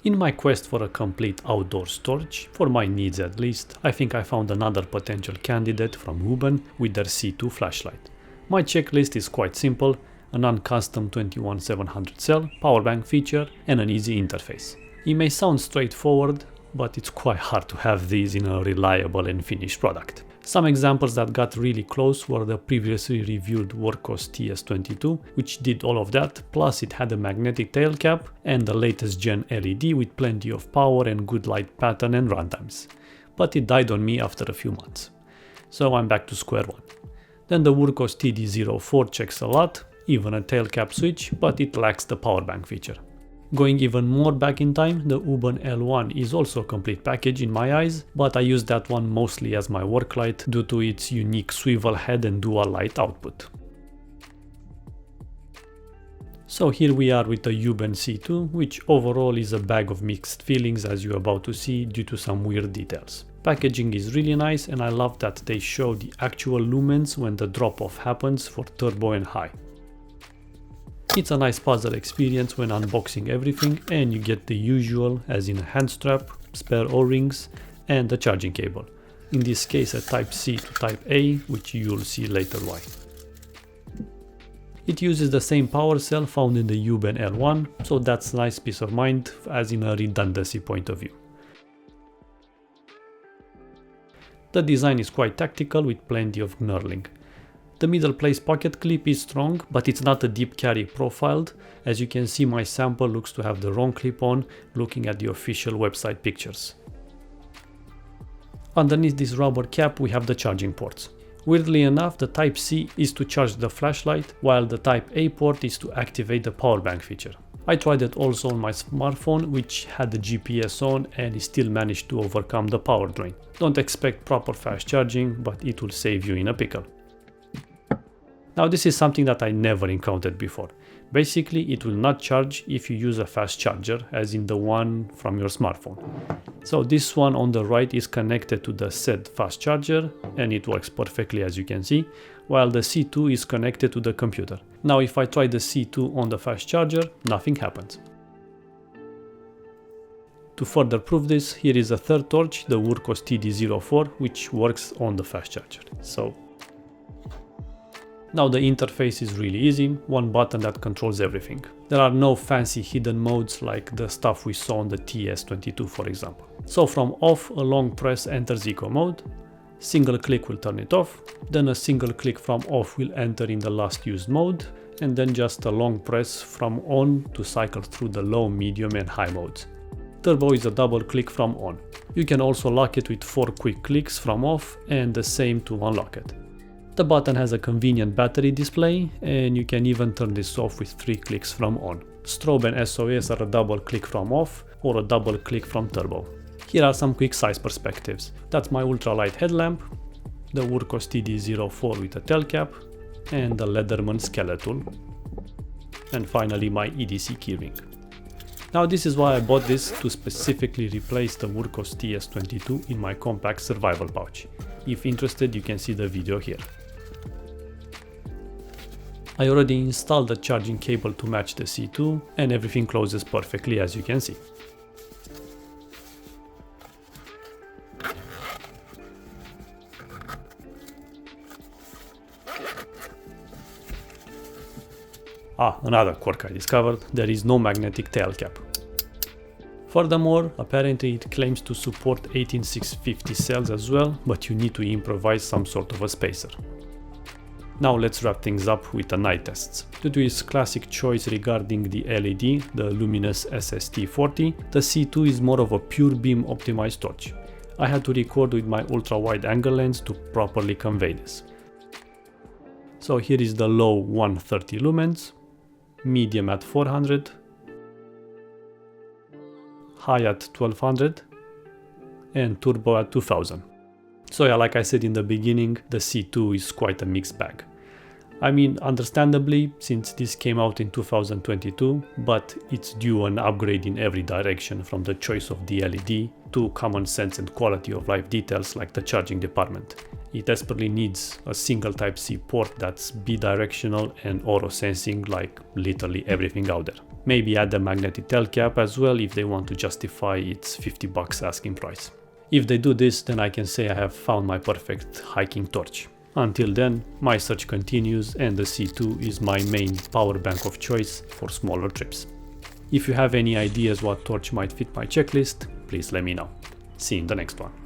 In my quest for a complete outdoor storage, for my needs at least, I think I found another potential candidate from Wuben with their C2 flashlight. My checklist is quite simple: a non-custom 21700 cell, power bank feature, and an easy interface. It may sound straightforward, but it's quite hard to have these in a reliable and finished product. Some examples that got really close were the previously reviewed Quirkiest TS22, which did all of that, plus it had a magnetic tail cap and the latest gen LED with plenty of power and good light pattern and runtimes. But it died on me after a few months. So I'm back to square one. Then the Quirkiest TD04 checks a lot, even a tail cap switch, but it lacks the power bank feature. Going even more back in time, the Wuben L1 is also a complete package in my eyes, but I use that one mostly as my work light due to its unique swivel head and dual light output. So here we are with the Wuben C2, which overall is a bag of mixed feelings, as you're about to see, due to some weird details. Packaging is really nice, and I love that they show the actual lumens when the drop-off happens for turbo and high. It's a nice puzzle experience when unboxing everything, and you get the usual, as in a hand strap, spare O-rings, and a charging cable. In this case a Type C to Type A, which you'll see later why. It uses the same power cell found in the Wuben L1, so that's a nice peace of mind, as in a redundancy point of view. The design is quite tactical with plenty of knurling. The middle place pocket clip is strong, but it's not a deep carry profiled. As you can see, my sample looks to have the wrong clip on, looking at the official website pictures. Underneath this rubber cap we have the charging ports. Weirdly enough, the Type C is to charge the flashlight, while the Type A port is to activate the power bank feature. I tried it also on my smartphone, which had the GPS on, and it still managed to overcome the power drain. Don't expect proper fast charging, but it will save you in a pickle. Now this is something that I never encountered before. Basically, it will not charge if you use a fast charger, as in the one from your smartphone. So this one on the right is connected to the said fast charger, and it works perfectly, as you can see, while the C2 is connected to the computer. Now if I try the C2 on the fast charger, nothing happens. To further prove this, here is a third torch, the Quirkiest TD04, which works on the fast charger. Now the interface is really easy, one button that controls everything. There are no fancy hidden modes like the stuff we saw on the TS22 for example. So from off, a long press enters eco mode, single click will turn it off, then a single click from off will enter in the last used mode, and then just a long press from on to cycle through the low, medium and high modes. Turbo is a double click from on. You can also lock it with 4 quick clicks from off and the same to unlock it. The button has a convenient battery display, and you can even turn this off with 3 clicks from on. Strobe and SOS are a double click from off or a double click from turbo. Here are some quick size perspectives. That's my ultralight headlamp, the Quirkiest TD04 with a tail cap, and the Leatherman skeleton, and finally my EDC keyring. Now this is why I bought this, to specifically replace the Quirkiest TS22 in my compact survival pouch. If interested, you can see the video here. I already installed the charging cable to match the C2, and everything closes perfectly, as you can see. Another quirk I discovered: there is no magnetic tail cap. Furthermore, apparently it claims to support 18650 cells as well, but you need to improvise some sort of a spacer. Now let's wrap things up with the night tests. Due to its classic choice regarding the LED, the luminous SST40, the C2 is more of a pure beam optimized torch. I had to record with my ultra wide angle lens to properly convey this. So here is the low 130 lumens, medium at 400, high at 1200, and turbo at 2000. So yeah, like I said in the beginning, the C2 is quite a mixed bag. I mean, understandably, since this came out in 2022, but it's due an upgrade in every direction, from the choice of the LED to common sense and quality of life details like the charging department. It desperately needs a single Type-C port that's bidirectional and auto sensing like literally everything out there. Maybe add a magnetic tail cap as well if they want to justify its $50 asking price. If they do this, then I can say I have found my perfect hiking torch. Until then, my search continues and the C2 is my main power bank of choice for smaller trips. If you have any ideas what torch might fit my checklist, please let me know. See you in the next one.